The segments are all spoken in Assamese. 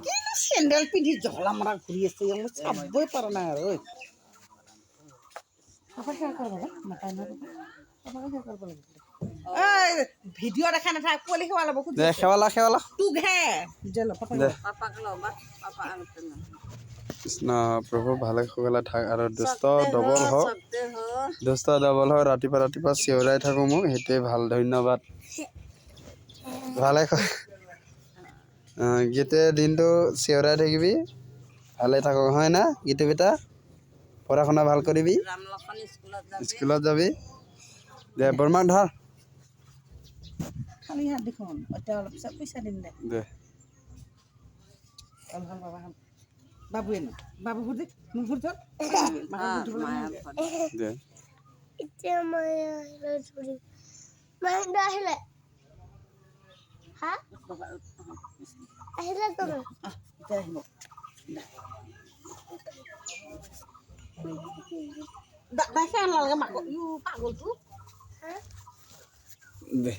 কিন্তু চেণ্ডেল পিন্ধি জহলা মৰা ঘূৰি আছে মই চাবই পৰা নাই আৰু ভিডিঅ' দেখা নাথাকে পোৱালি সেৱা ল'ব তোকহে কৃষ্ণ প্ৰভু ভালে কুশলে থাক আৰু দুষ্ট ডবল হওক ৰাতিপুৱা চিঞৰাই থাকোঁ মোক সেইটোৱে ভাল ধন্যবাদ ভালে গোটেই দিনটো চিঞৰাই থাকিবি ভালে থাকক হয় না গীতু বেটা পঢ়া শুনা ভাল কৰিবি স্কুলত যাবি দে বৰমাক ধৰ খালি হাত দেখোন এতিয়া অলপ পিছত পইচা দিম দে বাবুৱে ন বাবু ঘূৰ মোক ঘূৰ ধৰ দে এতিয়া মই আহিলে হা আহিলে কৰো দেখে নালাগে মাক পাগলটো দে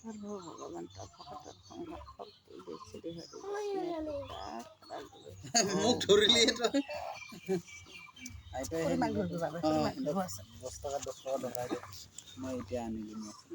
ভগৱান মোক ধৰিলি মই এতিয়া আনিলোঁ